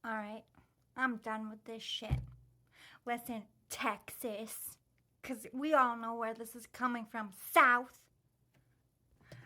All right, I'm done with this shit. Listen, Texas, because we all know where this is coming from. South.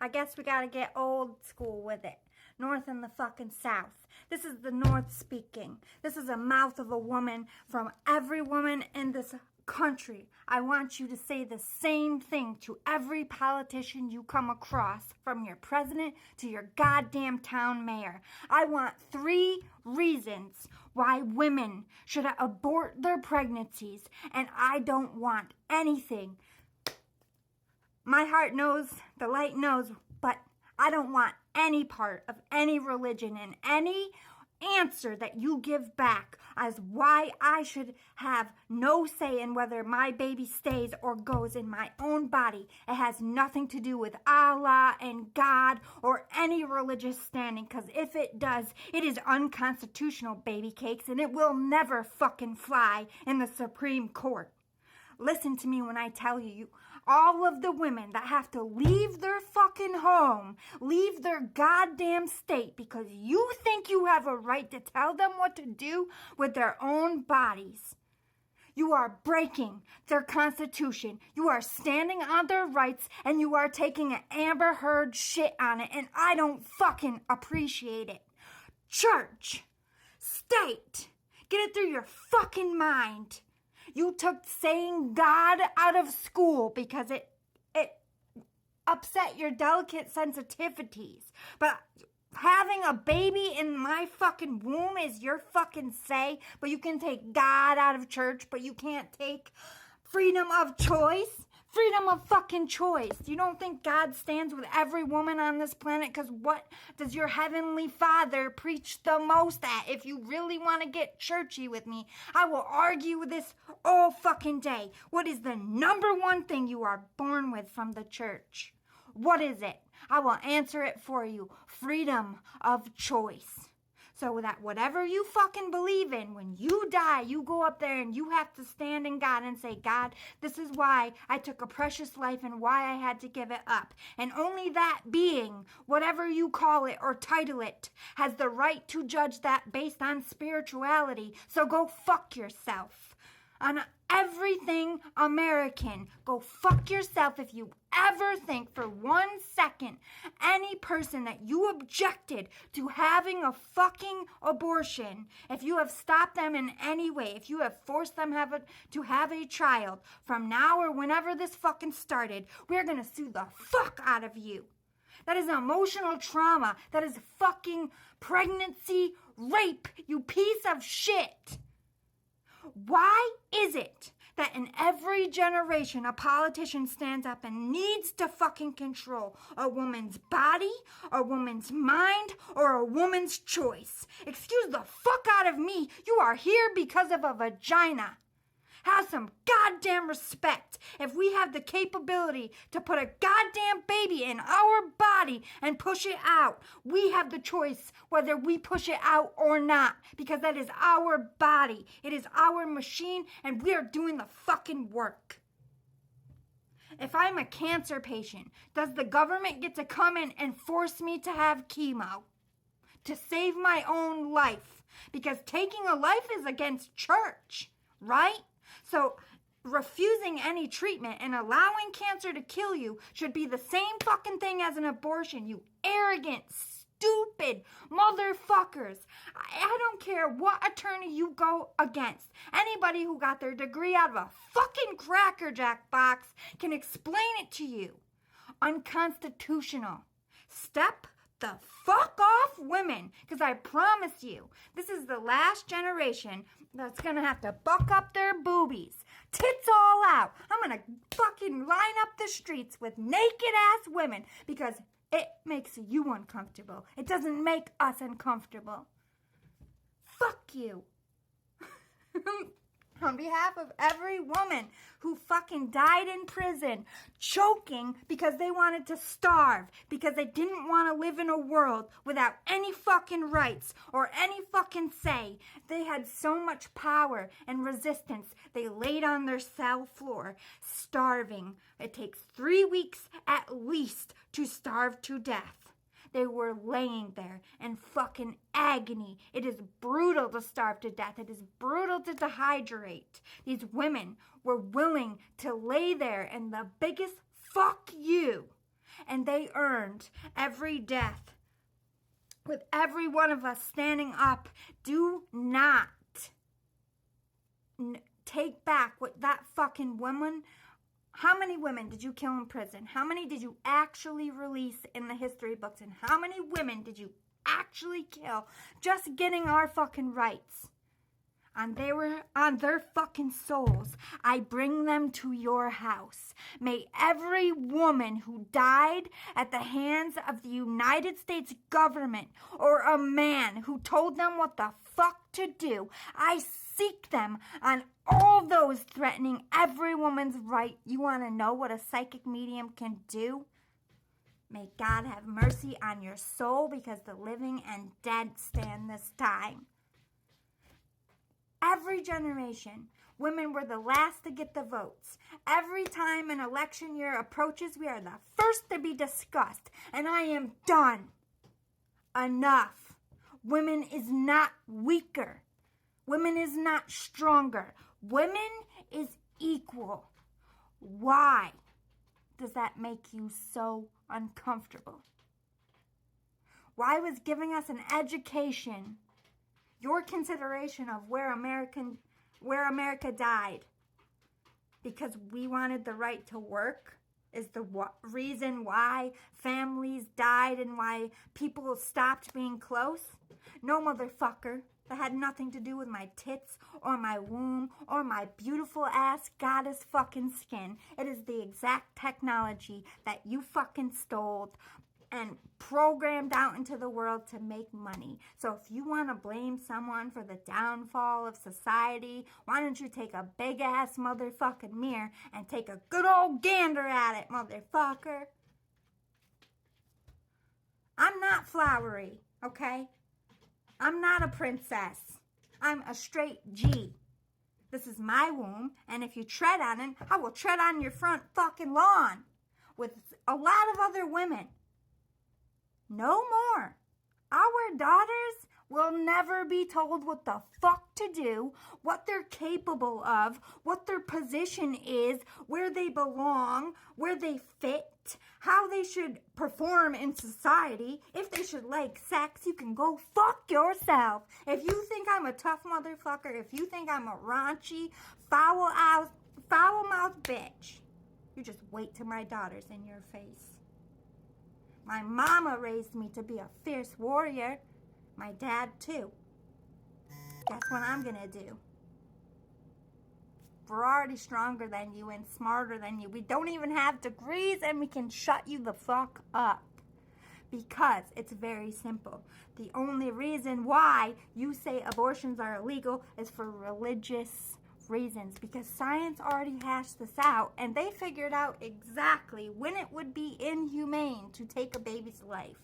I guess we gotta get old school with it. North and the fucking South. This is the North speaking. This is a mouth of a woman from every woman in this country. I want you to say the same thing to every politician you come across, from your president to your goddamn town mayor. I want 3 reasons why women should abort their pregnancies, and I don't want anything. My heart knows, the light knows, but I don't want any part of any religion and any answer that you give back as why I should have no say in whether my baby stays or goes in my own body. It has nothing to do with Allah and God or any religious standing, because if it does, it is unconstitutional, baby cakes, and it will never fucking fly in the Supreme Court. Listen to me when I tell you, all of the women that have to leave their fucking home, leave their goddamn state because you think you have a right to tell them what to do with their own bodies. You are breaking their constitution. You are standing on their rights, and you are taking an Amber Heard shit on it, and I don't fucking appreciate it. Church, state, get it through your fucking mind. You took saying God out of school because it upset your delicate sensitivities. But having a baby in my fucking womb is your fucking say. But you can take God out of church, but you can't take freedom of choice. Freedom of fucking choice. You don't think God stands with every woman on this planet? Because what does your heavenly Father preach the most at? If you really want to get churchy with me, I will argue this all fucking day. What is the number one thing you are born with from the church? What is it? I will answer it for you. Freedom of choice. So that whatever you fucking believe in, when you die, you go up there and you have to stand in God and say, God, this is why I took a precious life and why I had to give it up. And only that being, whatever you call it or title it, has the right to judge that based on spirituality. So go fuck yourself. On everything American, go fuck yourself if you ever think for 1 second any person that you objected to having a fucking abortion, if you have stopped them in any way, if you have forced them to have a child from now or whenever this fucking started, we're gonna sue the fuck out of you. That is emotional trauma. That is fucking pregnancy rape, you piece of shit. Why is it that in every generation a politician stands up and needs to fucking control a woman's body, a woman's mind, or a woman's choice? Excuse the fuck out of me. You are here because of a vagina. Have some goddamn respect. If we have the capability to put a goddamn baby in our body and push it out, we have the choice whether we push it out or not, because that is our body. It is our machine, and we are doing the fucking work. If I'm a cancer patient, does the government get to come in and force me to have chemo to save my own life? Because taking a life is against church, right? So refusing any treatment and allowing cancer to kill you should be the same fucking thing as an abortion, you arrogant, stupid motherfuckers. I don't care what attorney you go against. Anybody who got their degree out of a fucking Cracker Jack box can explain it to you. Unconstitutional. Step the fuck off, women, because I promise you, this is the last generation that's gonna have to buck up their boobies, tits all out. I'm gonna fucking line up the streets with naked ass women because it makes you uncomfortable. It doesn't make us uncomfortable. Fuck you. On behalf of every woman who fucking died in prison, choking because they wanted to starve, because they didn't want to live in a world without any fucking rights or any fucking say. They had so much power and resistance, they laid on their cell floor, starving. It takes 3 weeks at least to starve to death. They were laying there in fucking agony. It is brutal to starve to death. It is brutal to dehydrate. These women were willing to lay there in the biggest fuck you. And they earned every death. With every one of us standing up, do not take back what that fucking woman. How many women did you kill in prison? How many did you actually release in the history books? And how many women did you actually kill just getting our fucking rights? And they were on their fucking souls. I bring them to your house. May every woman who died at the hands of the United States government or a man who told them what the fuck to do, I seek them on all those threatening every woman's right. You want to know what a psychic medium can do? May God have mercy on your soul, because the living and dead stand this time. Every generation, women were the last to get the votes. Every time an election year approaches, we are the first to be discussed. And I am done. Enough. Women is not weaker. Women is not stronger. Women is equal. Why does that make you so uncomfortable? Why was giving us an education your consideration of where America died because we wanted the right to work is the reason why families died and why people stopped being close? No, motherfucker. That had nothing to do with my tits or my womb or my beautiful ass goddess fucking skin. It is the exact technology that you fucking stole and programmed out into the world to make money. So if you want to blame someone for the downfall of society, why don't you take a big ass motherfucking mirror and take a good old gander at it, motherfucker? I'm not flowery, okay? I'm not a princess. I'm a straight G. This is my womb, and if you tread on it, I will tread on your front fucking lawn with a lot of other women. No more. Our daughters will never be told what the fuck to do, what they're capable of, what their position is, where they belong, where they fit, how they should perform in society. If they should like sex, you can go fuck yourself. If you think I'm a tough motherfucker, if you think I'm a raunchy, foul-mouthed bitch, you just wait till my daughter's in your face. My mama raised me to be a fierce warrior. My dad, too. Guess what I'm gonna do? We're already stronger than you and smarter than you. We don't even have degrees, and we can shut you the fuck up. Because it's very simple. The only reason why you say abortions are illegal is for religious reasons, because science already hashed this out, and they figured out exactly when it would be inhumane to take a baby's life.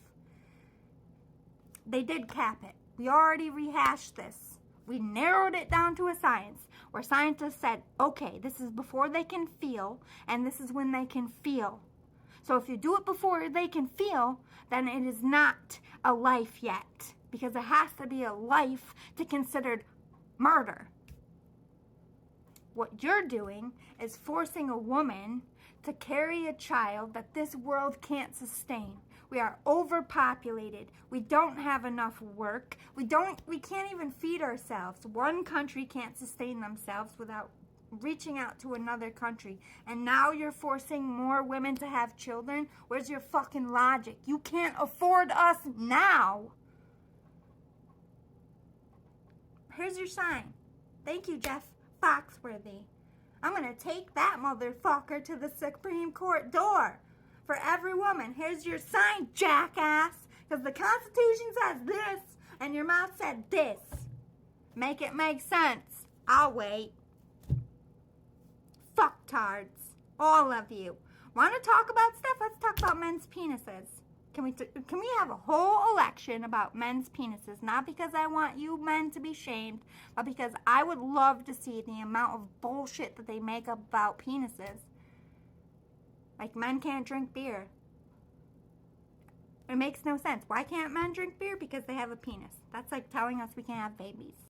They did cap it. We already rehashed this. We narrowed it down to a science where scientists said, okay, this is before they can feel, and this is when they can feel. So if you do it before they can feel, then it is not a life yet, because it has to be a life to considered murder. What you're doing is forcing a woman to carry a child that this world can't sustain. We are overpopulated. We don't have enough work. We can't even feed ourselves. One country can't sustain themselves without reaching out to another country. And now you're forcing more women to have children? Where's your fucking logic? You can't afford us now. Here's your sign. Thank you, Jeff Foxworthy. I'm going to take that motherfucker to the Supreme Court door for every woman. Here's your sign, jackass. Because the Constitution says this, and your mouth said this. Make it make sense. I'll wait. Fucktards. All of you. Want to talk about stuff? Let's talk about men's penises. Can we have a whole election about men's penises? Not because I want you men to be shamed, but because I would love to see the amount of bullshit that they make about penises. Like, men can't drink beer. It makes no sense. Why can't men drink beer? Because they have a penis. That's like telling us we can't have babies.